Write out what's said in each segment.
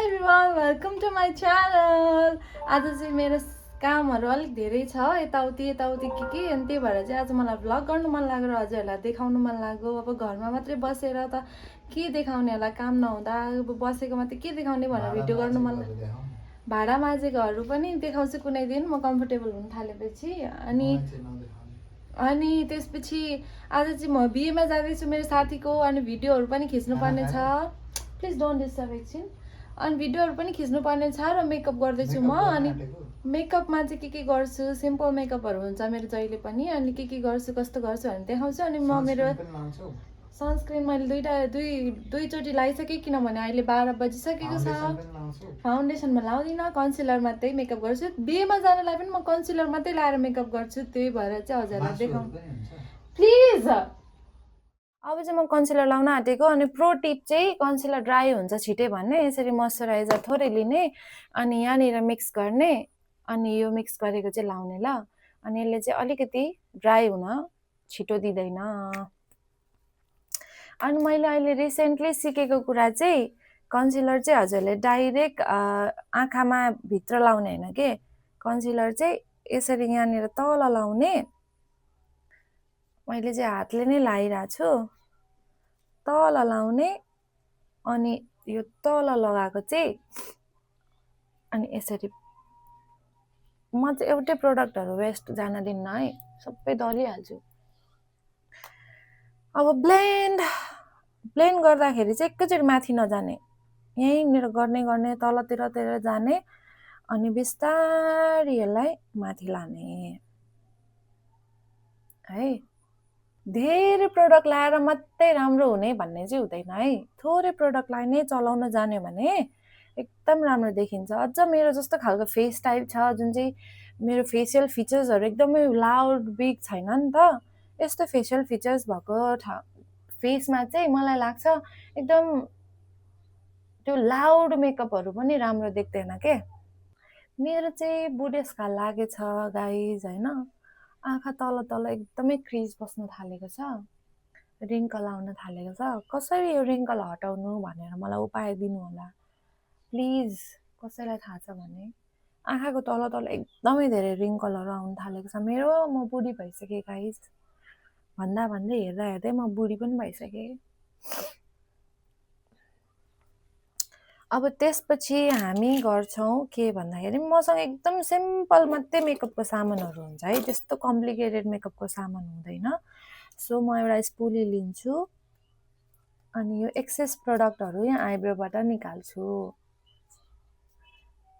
Everyone welcome to my channel. आज चाहिँ मेरो कामहरू अलिक धेरै छ, यताउति के अनि त्यही भएर चाहिँ आज मलाई भ्लग गर्नु मन लाग्यो र हजुरहरूलाई देखाउनु मन लाग्यो। अब घरमा मात्रै बसेर त के देखाउने होला, काम नहुँदा अब बसेको मात्रै के देखाउने भनेर भिडियो गर्नु मन लाग्यो। भाडा माझेकोहरू पनि देखाउँछु कुनै दिन म कम्फर्टेबल हुन थालेपछि। अनि त्यसपछि आज चाहिँ म बिहेमा जाँदैछु मेरो साथीको, अनि भिडियोहरू पनि खिच्नुपर्ने छ। प्लिज डोन्ट डिस्टर्ब एकछिन। अनि भिडियोहरू पनि खिच्नुपर्ने छ र मेकअप गर्दैछु म। अनि मेकअपमा चाहिँ के गर्छु, सिम्पल मेकअपहरू हुन्छ मेरो जहिले पनि। अनि के गर्छु कस्तो गर्छु भनेर देखाउँछु। अनि म मेरो सनस्क्रिन मैले दुईचोटि लगाइसकेँ, किनभने अहिले 12 बजिसकेको छ। फाउन्डेसनमा लाउँदिनँ, कन्सिलर मात्रै मेकअप गर्छु। बिहेमा जानलाई पनि म कन्सिलर मात्रै लगाएर मेकअप गर्छु, त्यही भएर चाहिँ हजुरलाई देखाउँ प्लिज। अब चाहिँ म कन्सिलर लाउन आँटेको। अनि प्रो टिप चाहिँ कन्सिलर ड्राई हुन्छ छिटै भन्ने, यसरी मोइस्चराइजर थोरै लिने अनि यहाँनिर मिक्स गर्ने, अनि यो मिक्स गरेको चाहिँ लाउने ल। अनि यसले चाहिँ अलिकति ड्राई हुन छिटो दिँदैन। अनि मैले अहिले रिसेन्टली सिकेको कुरा चाहिँ कन्सिलर चाहिँ हजुरले डाइरेक्ट आँखामा भित्र लाउने होइन के, कन्सिलर चाहिँ यसरी यहाँनिर तल लाउने। मैले चाहिँ हातले नै लगाइरहेको छु, तल लाउने। अनि यो तल लगाएको चाहिँ अनि यसरी म चाहिँ एउटै प्रोडक्टहरू वेस्ट जान दिन्न है, सबै दलिहाल्छु। अब ब्लेन्ड गर्दाखेरि चाहिँ एकैचोटि माथि नजाने, यहीँनिर गर्ने तलतिर जाने, अनि बिस्तारै यसलाई माथि लाने है। धेरै प्रोडक्ट लाएर मात्रै राम्रो हुने भन्ने चाहिँ हुँदैन है। थोरै प्रोडक्टलाई नै चलाउन जान्यो भने एकदम राम्रो देखिन्छ। अझ मेरो जस्तो खालको फेस टाइप छ, जुन चाहिँ मेरो फेसियल फिचर्सहरू एकदमै लाउड बिग छैन नि त। यस्तो फेसियल फिचर्स भएको फेसमा चाहिँ मलाई लाग्छ एकदम त्यो लाउड मेकअपहरू पनि राम्रो देख्दैन के। मेरो चाहिँ बुढेसकाल लागेछ गाइज होइन। आँखा तल एकदमै क्रिज बस्न थालेको छ, रिङ्कल आउन थालेको छ। कसरी यो रिङ्कल हटाउनु भनेर मलाई उपाय दिनु होला प्लिज। कसैलाई थाहा छ भने। आँखाको तल एकदमै धेरै रिङ्कलहरू आउन थालेको छ मेरो। म बुढी भइसकेँ गाइज, भन्दै हेर्दै म बुढी पनि भइसकेँ। अब त्यसपछि हामी गर्छौँ के भन्दाखेरि मसँग एकदम सिम्पल मात्रै मेकअपको सामानहरू हुन्छ है, त्यस्तो कम्प्लिकेटेड मेकअपको सामान हुँदैन। सो म एउटा स्पुली लिन्छु, अनि यो एक्सेस प्रडक्टहरू यहाँ आइब्रोबाट निकाल्छु।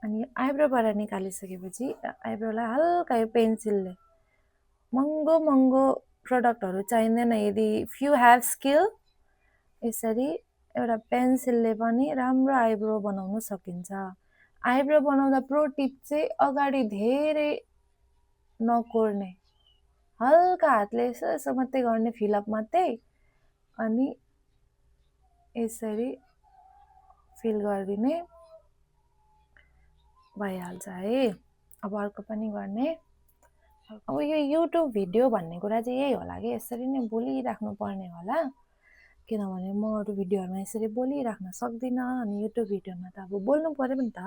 अनि यो आइब्रोबाट निकालिसकेपछि आइब्रोलाई हल्का यो पेन्सिलले, महँगो प्रडक्टहरू चाहिँदैन यदि इफ यु ह्याभ स्किल, यसरी एउटा पेन्सिलले पनि राम्रो आइब्रो बनाउन सकिन्छ। आइब्रो बनाउँदा प्रो टिप चाहिँ अगाडि धेरै नकोर्ने, हल्का हातले यसो मात्रै गर्ने, फिलअप मात्रै, अनि यसरी फिल गरिदिने भइहाल्छ है। अब अर्को पनि गर्ने। अब यो युट्युब भिडियो भन्ने कुरा चाहिँ यही होला कि यसरी नै बोलिराख्नु पर्ने होला, किनभने म अरू भिडियोहरूमा यसरी बोलिराख्न सक्दिनँ। अनि युट्युब भिडियोमा त अब बोल्नु पऱ्यो नि त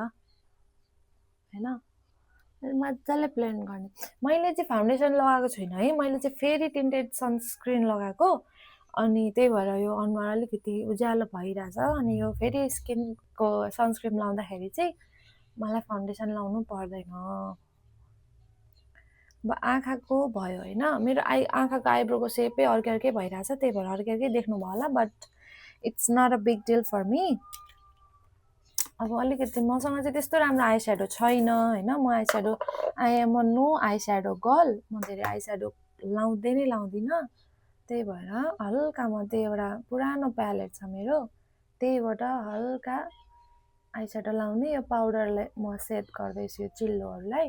होइन। मजाले ब्लेन्ड गर्ने। मैले चाहिँ फाउन्डेसन लगाएको छुइनँ है, मैले चाहिँ फेरि टिन्टेड सनस्क्रिन लगाएको। अनि त्यही भएर यो अनुहार अलिकति उज्यालो भइरहेछ। अनि यो फेरि स्किनको सनस्क्रिन लाउँदाखेरि चाहिँ मलाई फाउन्डेसन लाउनु पर्दैन। अब आँखाको भयो होइन, मेरो आँखाको आइब्रोको सेपै अर्कै भइरहेछ, त्यही भएर अर्कै देख्नुभयो होला, but it's not a big deal for me. अब अलिकति मसँग चाहिँ त्यस्तो राम्रो आई स्याडो छैन होइन। म I am a no eye shadow girl. म धेरै आई स्याडो लाउँदिनँ, त्यही भएर हल्का मात्रै एउटा पुरानो प्यालेट छ मेरो, त्यहीबाट हल्का आई स्याडो लाउने। यो पाउडरले म सेट गर्दैछु यो चिल्लोहरूलाई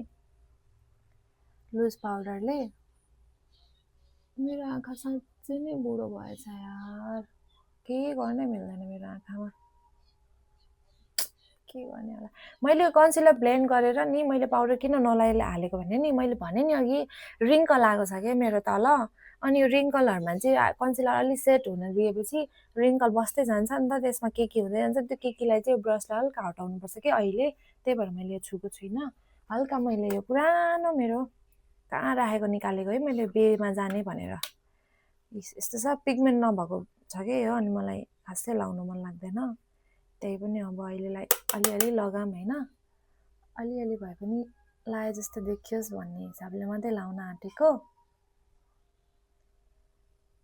लुज पाउडरले। मेरो आँखा साँच्चै नै बुढो भएछ यार, केही गर्नै मिल्दैन मेरो आँखामा, के गर्ने होला। मैले कन्सिलर ब्लेन्ड गरेर नि मैले पाउडर किन हालेको भने नि, मैले भने नि अघि रिङ्कल आएको छ क्या मेरो तल। अनि यो रिङ्कलहरुमा चाहिँ कन्सिलर अलि सेट हुन दिएपछि रिङ्कल बस्दै जान्छ नि त, त्यसमा के हुँदै जान्छ, त्यो केलाई चाहिँ ब्रसले हल्का हटाउनुपर्छ कि अहिले, त्यही भएर मैले यो छुको छुइनँ। हल्का मैले यो पुरानो मेरो कहाँ राखेको निकालेको है मैले बेमा जाने भनेर, यस्तो छ पिगमेन्ट नभएको छ कि हो, अनि मलाई खासै लाउनु मन लाग्दैन, त्यही पनि अब अहिलेलाई अलिअलि लगाम होइन, अलिअलि भए पनि लाए जस्तो देखियोस् भन्ने हिसाबले मात्रै लाउन आँटेको।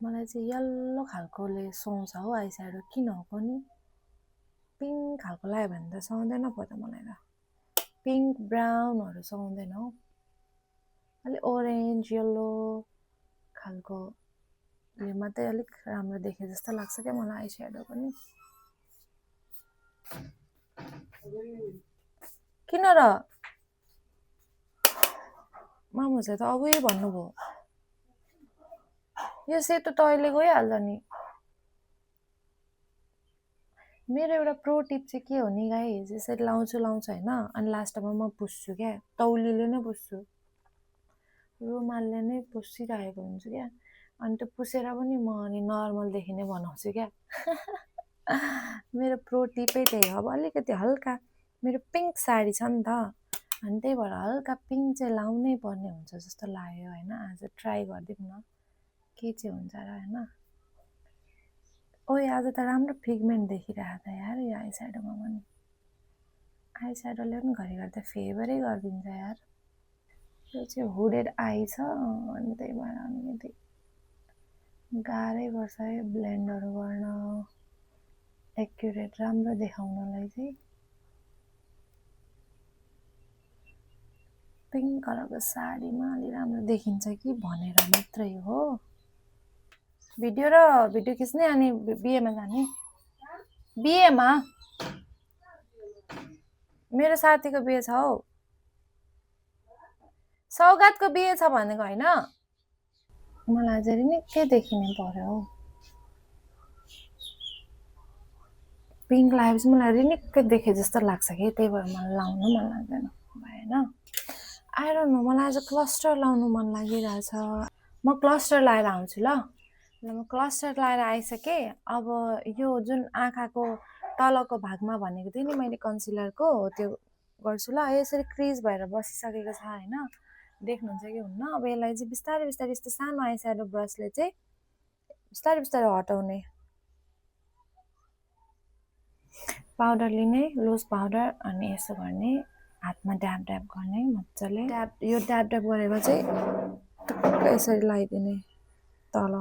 मलाई चाहिँ यल्लो खालकोले सुहाउँछ हौ आई स्याडो, किन हो पनि, पिङ्क खालको लगायो भने त सुहाउँदैन पो त मलाई त, पिङ्क ब्राउनहरू सुहाउँदैन हौ, अलिक ओरेन्ज यल्लो खालकोले मात्रै अलिक राम्रो देखे जस्तो लाग्छ क्या मलाई आई स्याडो पनि। किन र मामुहरूले त अघि भन्नुभयो यो सेतो त अहिले गइहाल्छ नि। मेरो एउटा प्रो टिप चाहिँ के हो नि गाइस, यसरी लाउँछु होइन, अनि लास्टमा म पुस्छु क्या, तौलीले नै पुस्छु, रुमालले नै पुसिरहेको हुन्छु क्या, अनि त्यो पुसेर पनि म अनि नर्मल देखिने बनाउँछु क्या। मेरो प्रो टिपै त्यही हो। अब अलिकति हल्का मेरो पिङ्क साडी छ नि त, अनि त्यही भएर हल्का पिङ्क चाहिँ लाउनै पर्ने हुन्छ जस्तो लाग्यो होइन, आज ट्राई गरिदिउँ न के चाहिँ हुन्छ र होइन। ओए आज त राम्रो पिगमेन्ट देखिरहेको त यार यो आई स्याडोमा पनि, आई स्याडोले पनि घरिघरि त फेभरै गरिदिन्छ यार। यो चाहिँ हुडेड आई छ, अनि त्यही भएर अलिकति गाह्रै पर्छ है ब्लेन्डहरू गर्न, एक्युरेट राम्रो देखाउनलाई चाहिँ। पिङ्क कलरको साडीमा अलि राम्रो देखिन्छ कि भनेर मात्रै हो। भिडियो खिच्ने अनि बिहेमा जाने, बिहेमा मेरो साथीको बिहे छ हौ, सौगातको बिहे छ भनेको होइन, मलाई अझै निकै देखिने पर्यो हौ, पिङ्क लगाएपछि मलाई निकै देखे जस्तो लाग्छ कि, त्यही भएर मलाई लाउनु मन लाग्दैन भएन। आई डोन्ट नो, मलाई आज क्लस्टर लाउनु मन लागिरहेछ, म क्लस्टर लाएर आउँछु ल। म क्लस्टर लाएर आइसकेँ, अब यो जुन आँखाको तलको भागमा भनेको थिएँ नि मैले कन्सिलरको, त्यो गर्छु ल। यसरी क्रिज भएर बसिसकेको छ होइन, देख्नुहुन्छ कि हुन्न। अब यसलाई चाहिँ बिस्तारै बिस्तारै यस्तो सानो आई स्याडो ब्रसले चाहिँ बिस्तारै बिस्तारै हटाउने, पाउडर लिने लुज पाउडर, अनि यसो गर्ने हातमा ड्याब ड्याब गर्ने मजाले, यो ड्याब ड्याब गरेर चाहिँ टक्क यसरी लगाइदिने तल,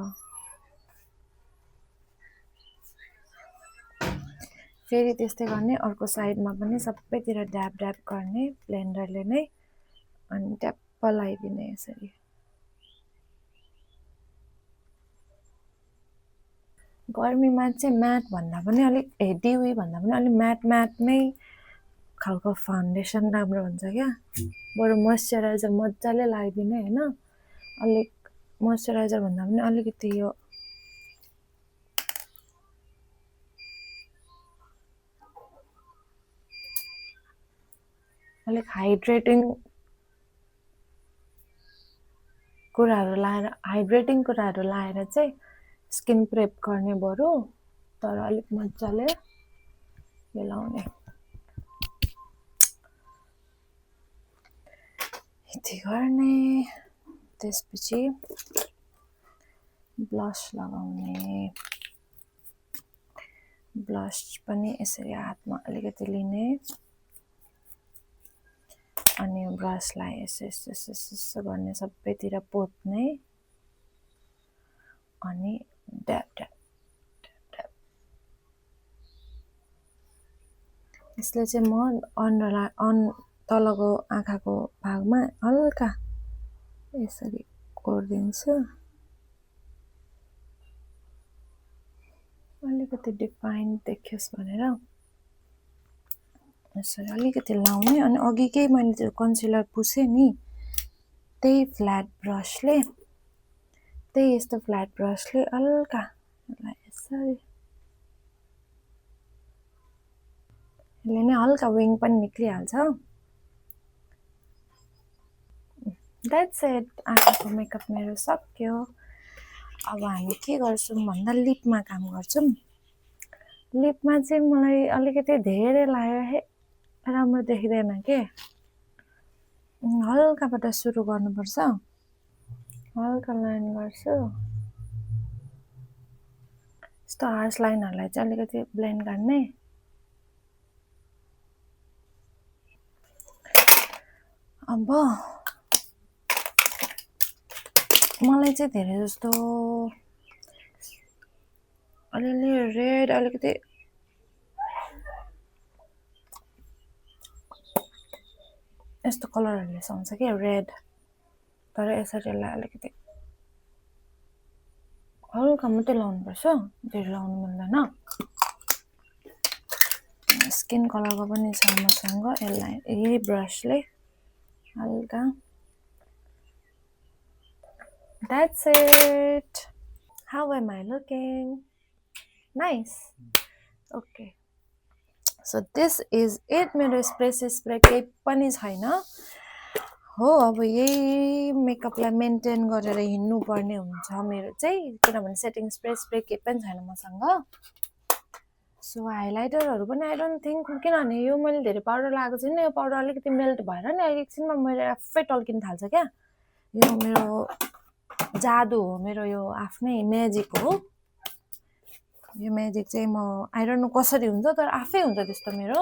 फेरि त्यस्तै गर्ने अर्को साइडमा पनि सबैतिर ड्याब ड्याब गर्ने ब्लेन्डरले नै, अनि ट्याप्प लगाइदिने यसरी। गर्मीमा चाहिँ म्याट भन्दा पनि अलिक डिवी भन्दा पनि अलिक म्याट नै खालको फाउन्डेसन राम्रो हुन्छ क्या, बरु मोइस्चराइजर मजाले लगाइदिने होइन, अलिक मोइस्चराइजर भन्दा पनि अलिकति यो अलिक हाइड्रेटिङ कुराहरू लाएर चाहिँ स्किन प्रेप गर्ने बरु, तर अलिक मजाले यो लाउने। यति गर्ने, त्यसपछि ब्लस लगाउने, ब्लस पनि यसरी हातमा अलिकति लिने, अनि ब्रसलाई यसो यसो यसो यसो गर्ने सबैतिर पोत्ने, अनि ड्याब ड्याब ड्याब। यसले चाहिँ म तलको आँखाको भागमा हल्का यसरी कोरिदिन्छु, अलिकति डिफाइन देखियोस् भनेर यसरी अलिकति लाउने। अनि अघिकै मैले त्यो कन्सिलर पुसेँ नि, त्यही यस्तो फ्ल्याट ब्रसले हल्का यसरी, यसले नै हल्का विङ पनि निक्लिहाल्छ। द्याट्स इट, आँखाको मेकअप मेरो सक्यो। अब हामी के गर्छौँ भन्दा लिपमा काम गर्छौँ। लिपमा चाहिँ मलाई अलिकति धेरै लाग्यो हे राम्रो देखिँदैन के। हल्काबाट सुरु गर्नुपर्छ। हल्का लाइन गर्छु। यस्तो हार्स लाइनहरूलाई चाहिँ अलिकति ब्लेन्ड गर्ने। अब मलाई चाहिँ धेरै जस्तो अलिअलि रेड अलिकति यस्तो कलरहरूले सुहाउँछ कि रेड, तर यसरी यसलाई अलिकति हल्का मात्रै लाउनुपर्छ, धेरै लाउनु मिल्दैन। स्किन कलरको पनि छ मसँग, यसलाई यही ब्रसले हल्का। That's it. How am I looking? Nice. Okay. So this is it. मेरो स्प्रे केही पनि छैन हो। अब यही मेकअपलाई मेन्टेन गरेर हिँड्नु पर्ने हुन्छ मेरो चाहिँ, किनभने सेटिङ स्प्रे केही पनि छैन मसँग। सो हाइलाइटरहरू पनि आई डोन्ट थिङ्क, किनभने यो मैले धेरै पाउडर लगाएको छैन, यो पाउडर अलिकति मेल्ट भएर नि अहिले एकछिनमा मेरो आफै टल्किन थाल्छ क्या। यो मेरो जादु हो, मेरो यो आफ्नै म्याजिक हो। यो म्याजिक चाहिँ म आई डोन्ट नो कसरी हुन्छ, तर आफै हुन्छ त्यस्तो, मेरो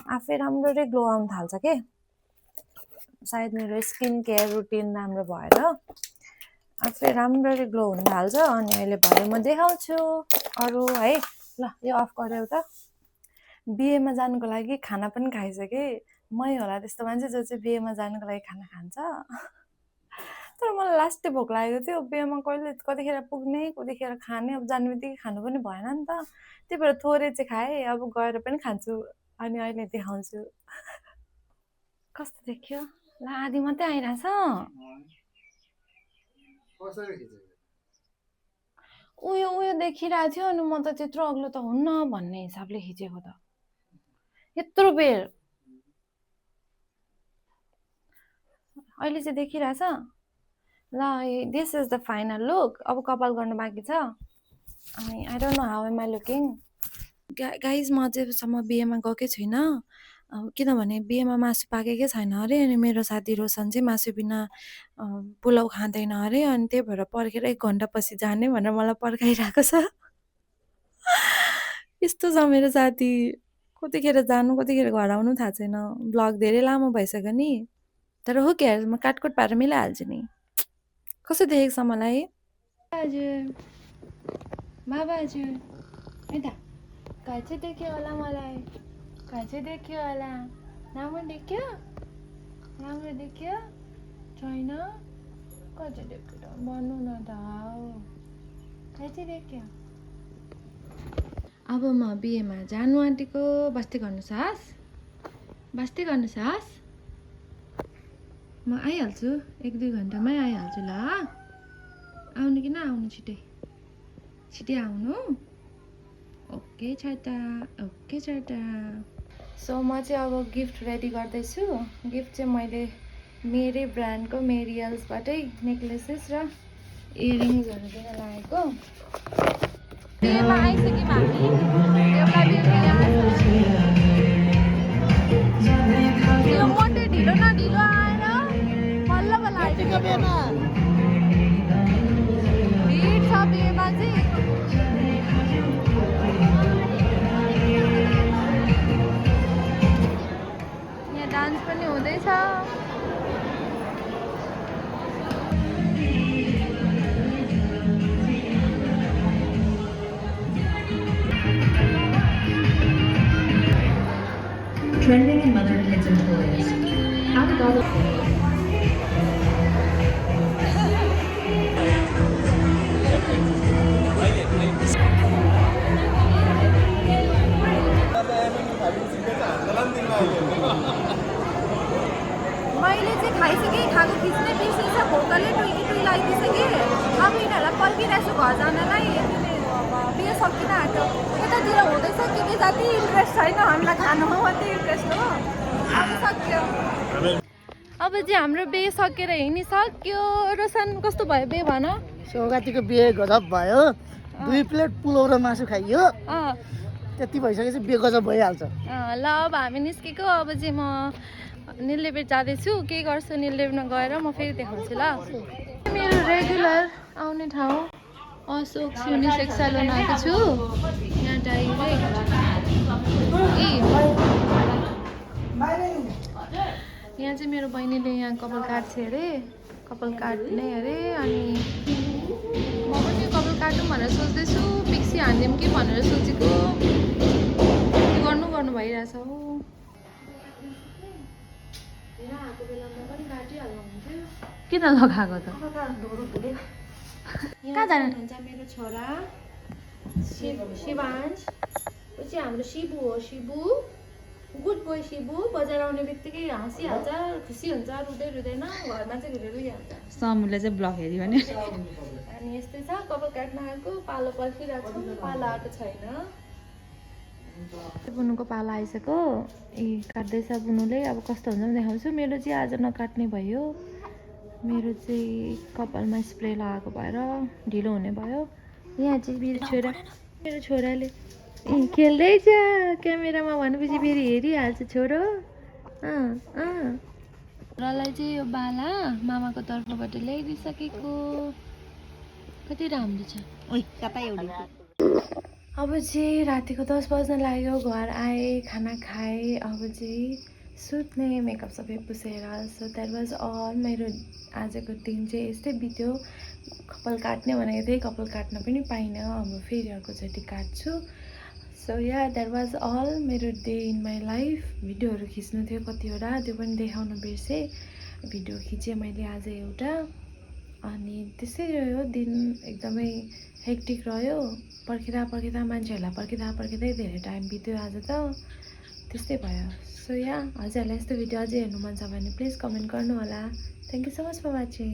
आफै राम्ररी ग्लो आउन थाल्छ के। सायद मेरो स्किन केयर रुटिन राम्रो भएर आफै राम्ररी ग्लो हुन थाल्छ। अनि अहिले भरे म देखाउँछु अरू है। ल यो अफ गर्यो त। बिहेमा जानुको लागि खाना पनि खाइसकेँ। मै होला त्यस्तो मान्छे जो चाहिँ बिहेमा जानुको लागि खाना खान्छ। तर मलाई लास्टै भोक लागेको थियो। बिहेमा कतिखेर पुग्ने कतिखेर खाने, अब जाने बित्तिकै खानु पनि भएन नि त। त्यही भएर थोरै चाहिँ खाएँ, अब गएर पनि खान्छु। अनि अहिले देखाउँछु कस्तो देखियो। ल आधी मात्रै आइरहेछ। उयो देखिरहेको थियो, अनि म त त्यत्रो अग्लो त हुन्न भन्ने हिसाबले खिचेको त यत्रो बेर। अहिले चाहिँ देखिरहेछ। ल this is the final look. अब कपाल गर्नु बाँकी छ। अनि I don't know how am I looking. Guys म अझैसम्म बिहेमा गएकै छुइनँ, किनभने बिहेमा मासु पाकेकै छैन अरे। अनि मेरो साथी रोशन चाहिँ मासु बिना पुलाउ खाँदैन अरे। अनि त्यही भएर पर्खेर 1 घन्टा पछि जाने भनेर मलाई पर्खाइरहेको छ। यस्तो छ मेरो साथी, कतिखेर जानु कतिखेर घर आउनु थाहा छैन। ब्लग धेरै लामो भइसक्यो नि, तर हो केयर, म काटकुट पारेर मिलाइहाल्छु नि। कस्तो देखेको छ मलाई? हजुर बाबा हजुर यता कहाँ चाहिँ देख्यो होला मलाई? कहाँ चाहिँ देख्यो होला? राम्रो देख्यो? राम्रो देख्यो छैन? कहाँ चाहिँ देख्यो त भन्नु न त। कहाँ चाहिँ देख्यो? अब म बिहेमा जानु आँटेको। बस्दै गर्नु सास, बस्दै गर्नु सास। म आइहाल्छु, 1-2 घन्टामै आइहाल्छु। ल आउनु कि नआउनु? छिटै आउनु। ओके छाटा, ओके छाटा। सो म चाहिँ अब गिफ्ट रेडी गर्दैछु। गिफ्ट चाहिँ मैले मेरै ब्रान्डको मेरियल्सबाटै नेक्लेसेस र इयरिङ्सहरू दिन लागेको। बिहेमा आइसक्यौँ हामी। यो मोटे ढिलो न ढिलो आएर बल्ल बल्ल आइपुग्यो बिहेमा। भिड छ बिहेमा चाहिँ। यहाँ डान्स पनि हुँदैछ। Trending in mother kids and toys. How did all the मैले चाहिँ खाइसकेँ, खाएको खिच्नै बिर्सेछ। भोकले टुई लगाइदिइसकेँ। अब यिनीहरूलाई पर्खिरहेछु घर जानलाई। अब बिहे सकिन आँट्यो। यतातिर हुँदैछ के जति इन्ट्रेस्ट छैन हामीलाई खानुमा मात्रै इन्ट्रेस्ट हो। अब सक्यो। अब चाहिँ हाम्रो बिहे सकेर हिँडिसक्यो। रोशन कस्तो भयो बिहे भन? सौगातीको बिहे गजब भयो 2 प्लेट पुलाउ र मासु खाइयो अँ त्यति भइसकेपछि बिहे गजब भइहाल्छ ल अब हामी निस्केको अब चाहिँ म निलदेवी जाँदैछु के गर्छु निलदेवीमा गएर म फेरि देखाउँछु ल मेरो रेगुलर आउने ठाउँ अशोक युनिसेक्स सेलुन आएको छु यहाँ डाइरेक्ट यहाँ चाहिँ मेरो बहिनीले यहाँ कपाल काट्छ अरे कपाल काट्ने अरे अनि म पनि कपाल काटौँ भनेर सोच्दैछु पिक्सी हानिदिउँ कि भनेर सोचेको गर्नु भइरहेछ हो किन लगाएको त कहाँ जानुहुन्छ मेरो छोरा शिवांश ऊ चाहिँ हाम्रो शिबु हो शिबु गुड बोय शिबु बजार आउने बित्तिकै हाँसिहाल्छ खुसी हुन्छ रुँदै रुँदैन घरमा चाहिँ घुरिहाल्छ समुले चाहिँ ब्लग हेऱ्यो भने अनि यस्तै छ कपाल काट्न आएको पालो पर्खिरहेको छु पालो आएको छैन बुनुको पालो आइसक्यो काट्दैछ बुनुले अब कस्तो हुन्छ देखाउँछु मेरो चाहिँ आज नकाट्ने भयो मेरो चाहिँ कपालमा स्प्रे लगाएको भएर ढिलो हुने भयो यहाँ चाहिँ मेरो छोराले खेल्दैछ क्यामेरामा भनेपछि फेरि हेरिहाल्छ छोरो छोरालाई चाहिँ यो बाला मामाको तर्फबाट ल्याइदिइसकेको कति राम्रो छ ओइ कता एउटी अब चाहिँ रातिको 10 बज्न लाग्यो घर आएँ खाना खाएँ अब चाहिँ सुत्ने मेकअप सबै पुसेर सो द्याट वाज अल मेरो आजको दिन चाहिँ यस्तै बित्यो कपाल काट्ने भनेको थिएँ कपाल काट्न पनि पाइनँ अब फेरि अर्कोचोटि काट्छु so yeah that was all मेरो डे इन माई लाइफ भिडियोहरू खिच्नु थियो कतिवटा त्यो पनि देखाउनु बिर्सेँ भिडियो खिचेँ मैले आज एउटा अनि त्यसै रह्यो दिन एकदमै हेक्टिक रह्यो पर्खिँदा मान्छेहरूलाई पर्खिँदै धेरै टाइम बित्यो आज त त्यस्तै भयो सो या हजुरहरूलाई यस्तो भिडियो अझै हेर्नु मन छ भने प्लिज कमेन्ट गर्नु होला thank you so much for watching